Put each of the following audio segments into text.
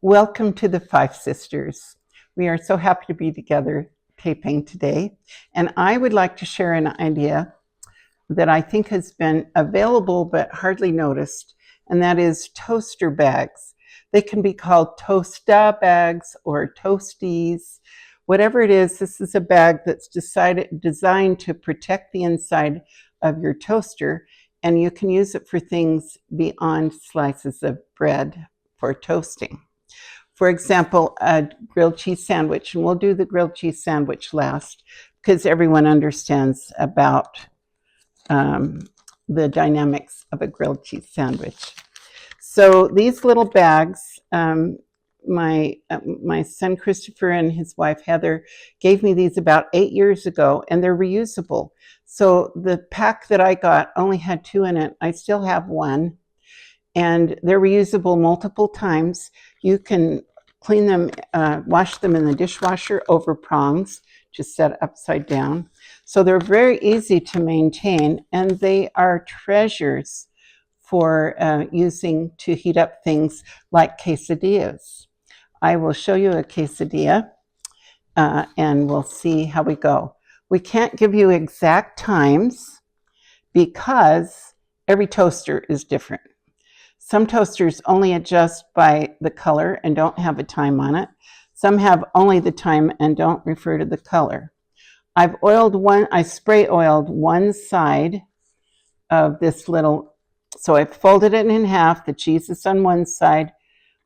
Welcome to the Five Sisters. We are so happy to be together taping today. And I would like to share an idea that I think has been available but hardly noticed, and that is toaster bags. They can be called toasta bags or toasties. Whatever it is, this is a bag that's designed to protect the inside of your toaster, and you can use it for things beyond slices of bread for toasting. For example, a grilled cheese sandwich, and we'll do the grilled cheese sandwich last because everyone understands about the dynamics of a grilled cheese sandwich. So these little bags, my son Christopher and his wife Heather gave me these about 8 years ago, and they're reusable. So the pack that I got only had 2 in it. I still have 1, and they're reusable multiple times. You can clean them, wash them in the dishwasher over prongs, just set upside down. So they're very easy to maintain, and they are treasures for using to heat up things like quesadillas. I will show you a quesadilla, and we'll see how we go. We can't give you exact times because every toaster is different. Some toasters only adjust by the color and don't have a time on it. Some have only the time and don't refer to the color. I spray oiled one side of this little, so I folded it in half. The cheese is on one side.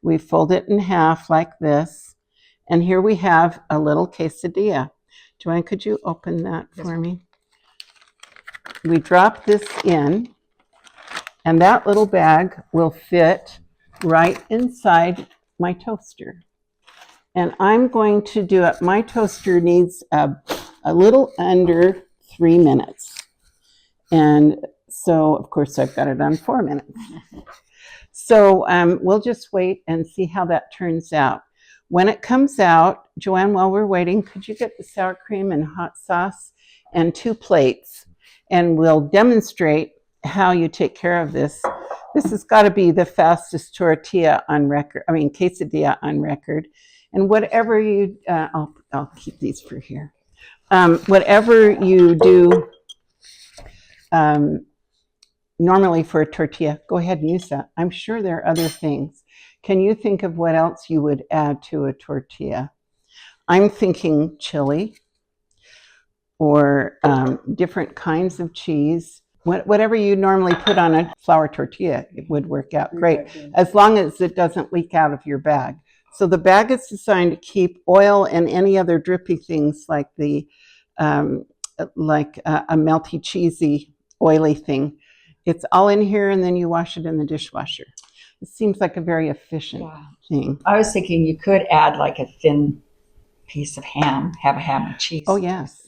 We fold it in half like this. And here we have a little quesadilla. Joanne, could you open that for me? We drop this in, and that little bag will fit right inside my toaster. And I'm going to do it. My toaster needs a little under 3 minutes. And so, of course, I've got it on 4 minutes. So we'll just wait and see how that turns out. When it comes out, Joanne, while we're waiting, could you get the sour cream and hot sauce and 2 plates? And we'll demonstrate how you take care of this. This has got to be the fastest quesadilla on record. And whatever you, I'll keep these for here. Whatever you do normally for a tortilla, go ahead and use that. I'm sure there are other things. Can you think of what else you would add to a tortilla? I'm thinking chili or different kinds of cheese. Whatever you normally put on a flour tortilla, it would work out great, as long as it doesn't leak out of your bag. So the bag is designed to keep oil and any other drippy things like a melty, cheesy, oily thing. It's all in here, and then you wash it in the dishwasher. It seems like a very efficient thing. I was thinking you could add like a thin piece of ham, have a ham and cheese. Oh, yes.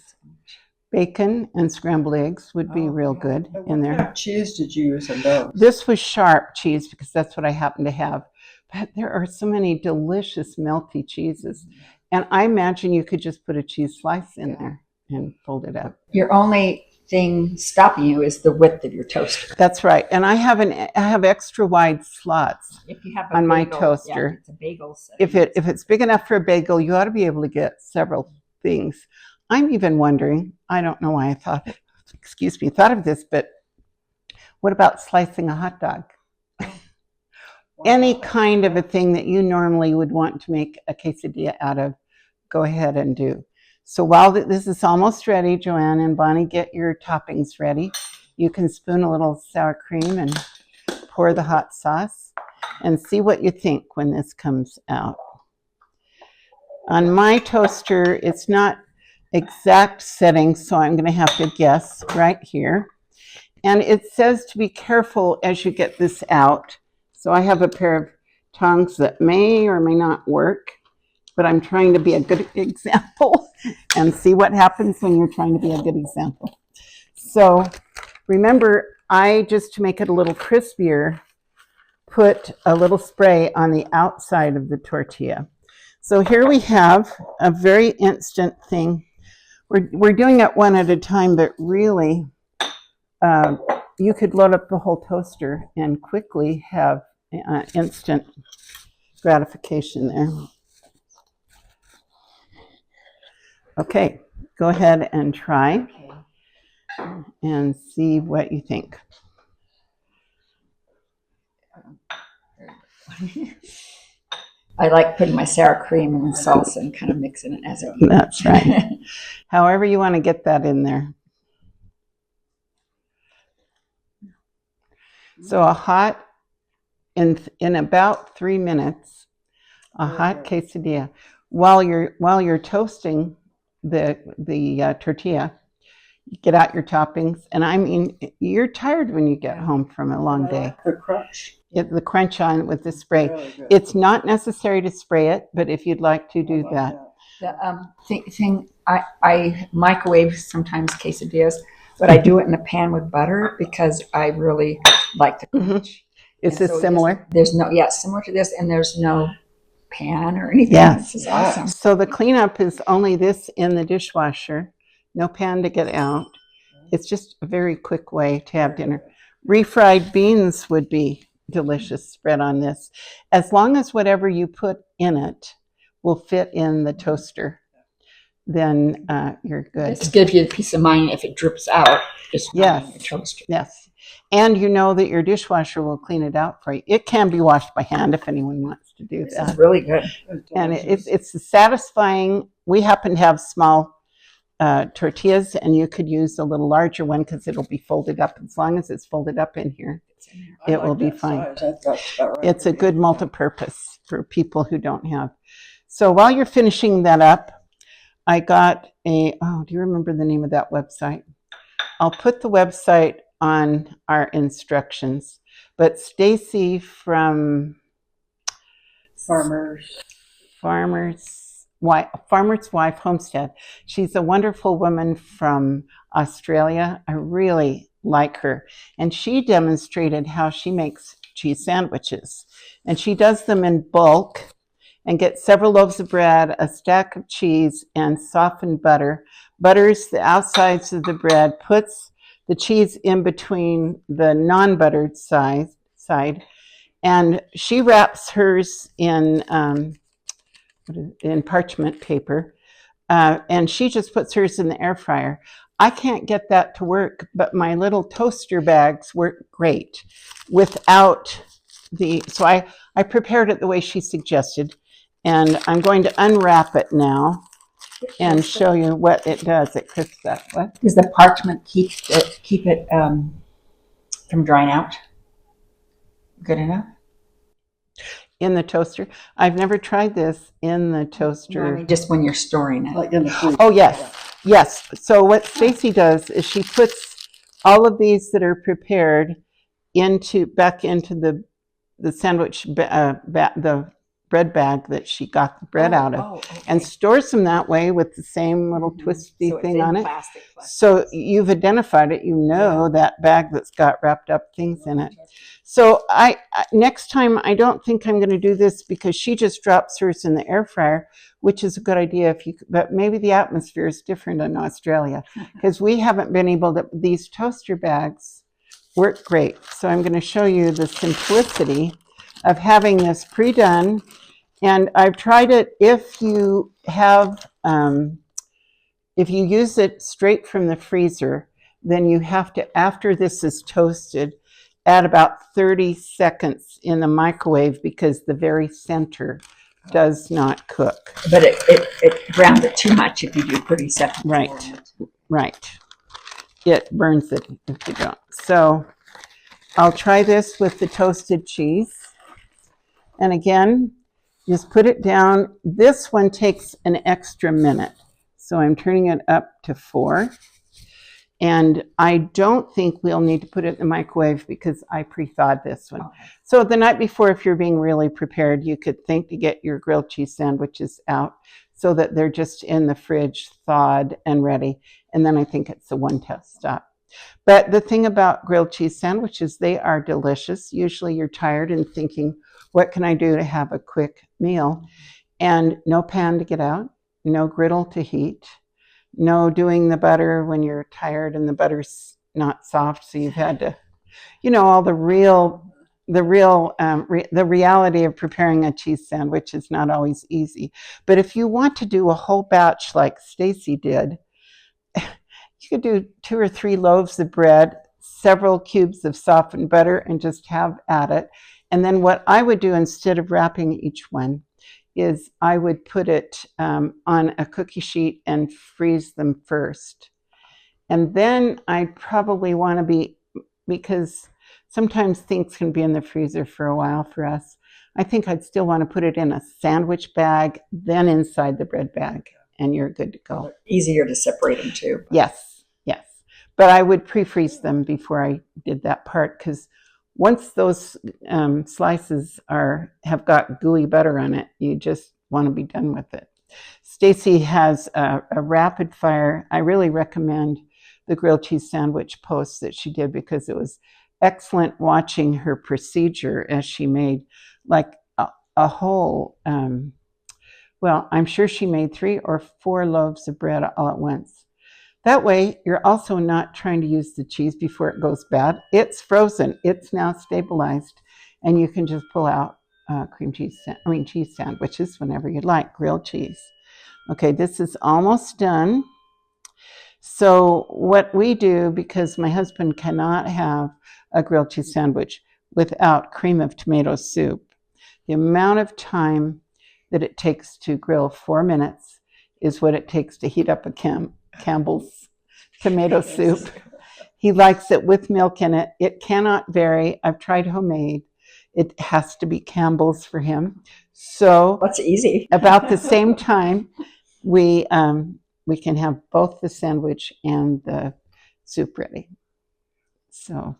Bacon and scrambled eggs would be real good in there. What kind of cheese did you use in those? This was sharp cheese because that's what I happen to have. But there are so many delicious melty cheeses. And I imagine you could just put a cheese slice in there and fold it up. Your only thing stopping you is the width of your toaster. That's right. And I have extra wide slots if you have on my bagel, toaster. It's a bagel set. If it's big enough for a bagel, you ought to be able to get several things. I'm even wondering, I don't know why I thought of this, but what about slicing a hot dog? Any kind of a thing that you normally would want to make a quesadilla out of, go ahead and do. So while this is almost ready, Joanne and Bonnie, get your toppings ready. You can spoon a little sour cream and pour the hot sauce and see what you think when this comes out. On my toaster, it's not exact settings, so I'm going to have to guess right here. And it says to be careful as you get this out. So I have a pair of tongs that may or may not work, but I'm trying to be a good example and see what happens when you're trying to be a good example. So remember, just to make it a little crispier, put a little spray on the outside of the tortilla. So here we have a very instant thing. We're doing it one at a time, but really you could load up the whole toaster and quickly have instant gratification there. Okay, go ahead and try and see what you think. I like putting my sour cream in the salsa and kind of mixing it as I eat. That's right. However you want to get that in there. So a hot, in about 3 minutes, a hot quesadilla. While you're toasting the tortilla, you get out your toppings, and I mean, you're tired when you get home from a long day. The crunch. The crunch on with the spray. Really good. It's not necessary to spray it, but if you'd like to do I love that. The thing I microwave sometimes quesadillas, but I do it in a pan with butter because I really like the crunch. Is And this so similar? There's no, yeah, similar to this, and there's no pan or anything. Yes. This is awesome. So the cleanup is only this in the dishwasher, no pan to get out. It's just a very quick way to have dinner. Refried beans would be delicious spread on this, as long as whatever you put in it will fit in the toaster, then you're good. Just give you a peace of mind if it drips out. Just not in your toaster. Yes. And you know that your dishwasher will clean it out for you. It can be washed by hand if anyone wants to do This that. is really good. And it's satisfying. We happen to have small tortillas, and you could use a little larger one because it'll be folded up. As long as it's folded up in here, it will be fine. It's a good multi-purpose for people who don't have. So while you're finishing that up, I got do you remember the name of that website? I'll put the website on our instructions, but Stacy from Farmer's Wife Homestead, she's a wonderful woman from Australia. I really like her. And she demonstrated how she makes cheese sandwiches. And she does them in bulk and gets several loaves of bread, a stack of cheese, and softened butter. Butters the outsides of the bread, puts the cheese in between the non-buttered side, and she wraps hers in parchment paper, and she just puts hers in the air fryer. I can't get that to work, but my little toaster bags work great without so I prepared it the way she suggested, and I'm going to unwrap it now and show you what it does. It crisps up. What? Does the parchment keep it from drying out? Good enough? In the toaster? I've never tried this in the toaster. No, I mean just when you're storing it. Like in the freezer. Oh, yes. Yes. So what Stacy does is she puts all of these that are prepared back into the sandwich, the bread bag that she got the bread out of, okay. and stores them that way with the same little twisty So it's thing in on it. plastic. So you've identified it, that bag that's got wrapped up things in it. So I next time, I don't think I'm going to do this because she just drops hers in the air fryer, which is a good idea but maybe the atmosphere is different in Australia because we haven't been able to. These toaster bags work great. So I'm going to show you the simplicity of having this pre-done. And I've tried it if you use it straight from the freezer, then you have to, after this is toasted, add about 30 seconds in the microwave because the very center does not cook. But it browns it too much if you do 30 seconds. Right. It burns it if you don't. So I'll try this with the toasted cheese. And again, just put it down. This one takes an extra minute. So I'm turning it up to 4. And I don't think we'll need to put it in the microwave because I pre-thawed this one. Okay. So the night before, if you're being really prepared, you could think to get your grilled cheese sandwiches out so that they're just in the fridge, thawed and ready. And then I think it's a one-test stop. But the thing about grilled cheese sandwiches, they are delicious. Usually you're tired and thinking, what can I do to have a quick meal? And no pan to get out, no griddle to heat, no doing the butter when you're tired and the butter's not soft, so you've had to, all the real the real the reality of preparing a cheese sandwich is not always easy. But if you want to do a whole batch like Stacy did, you could do 2 or 3 loaves of bread, several cubes of softened butter, and just have at it. And then what I would do instead of wrapping each one is I would put it on a cookie sheet and freeze them first. And then I'd probably want to because sometimes things can be in the freezer for a while for us. I think I'd still want to put it in a sandwich bag, then inside the bread bag, and you're good to go. Easier to separate them too. Yes, yes. But I would pre-freeze them before I did that part, because once those slices have got gooey butter on it, you just want to be done with it. Stacy has a rapid fire. I really recommend the grilled cheese sandwich post that she did, because it was excellent watching her procedure as she made like a whole, well, I'm sure she made 3 or 4 loaves of bread all at once. That way, you're also not trying to use the cheese before it goes bad. It's frozen. It's now stabilized, and you can just pull out cheese sandwiches whenever you like, grilled cheese. Okay, this is almost done. So what we do, because my husband cannot have a grilled cheese sandwich without cream of tomato soup, the amount of time that it takes to grill 4 minutes is what it takes to heat up a Campbell's tomato soup. He likes it with milk in it. It cannot vary. I've tried homemade. It has to be Campbell's for him. So That's easy. about the same time, we can have both the sandwich and the soup ready. So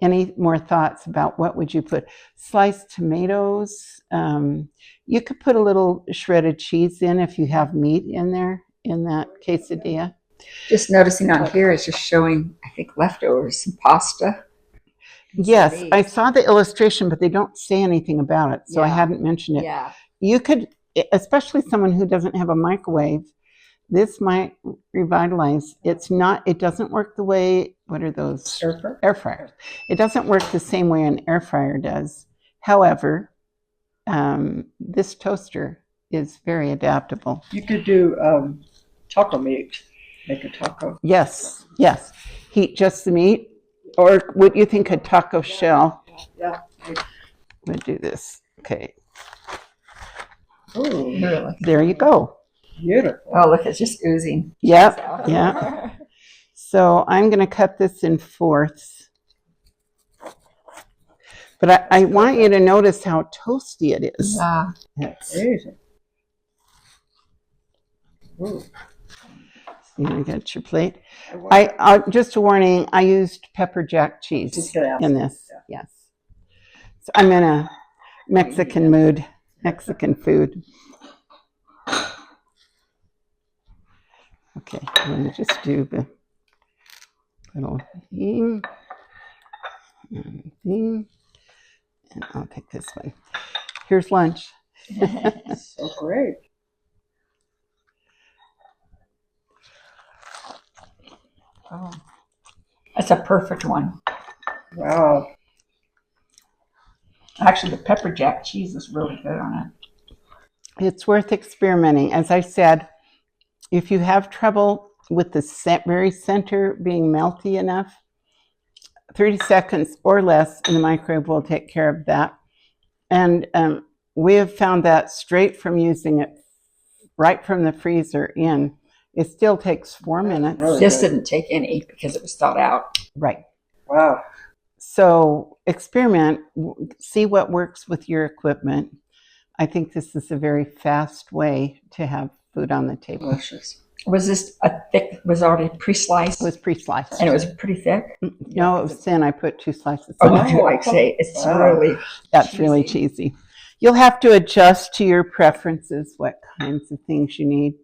any more thoughts about what would you put? Sliced tomatoes. You could put a little shredded cheese in if you have meat in there in that quesadilla. Just noticing on here is just showing, I think, leftovers, some pasta. Yes, I saw the illustration, but they don't say anything about it, so I hadn't mentioned it. Yeah. You could, especially someone who doesn't have a microwave, this might revitalize. It doesn't work the way, what are those? Air fryers. It doesn't work the same way an air fryer does. However, this toaster is very adaptable. You could do taco meat. Make a taco. Yes, yes. Heat just the meat, or would you think a taco shell? Yeah. Would do this. Okay. Oh, Really? There you go. beautiful. Oh, look, it's just oozing. Yep. Yeah. So I'm going to cut this in fourths. But I want you to notice how toasty it is. Yeah. Yes. Amazing. Ooh. You get your plate. Just a warning, I used pepper jack cheese Just gonna ask. in this. Yes. So I'm in a Mexican mood, Mexican food. Okay, let me just do the little thing. And I'll take this one. Here's lunch. So great. Oh. That's a perfect one. Wow. Actually, the pepper jack cheese is really good on it. It's worth experimenting. As I said, if you have trouble with the very center being melty enough, 30 seconds or less in the microwave will take care of that. And we have found that straight from using it right from the freezer in. It still takes 4 minutes. Really This good. didn't take any because it was thawed out. Right. Wow. So experiment, see what works with your equipment. I think this is a very fast way to have food on the table. Delicious. Was this was already pre-sliced? It was pre-sliced. And it was pretty thick? No, it was thin. I put 2 slices. Oh, on it. I say, it's Wow. really That's really cheesy. You'll have to adjust to your preferences, what kinds of things you need.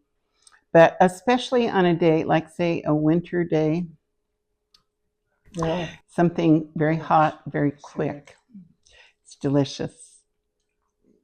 But especially on a day, like say a winter day, Yeah. something very hot, very quick. It's delicious.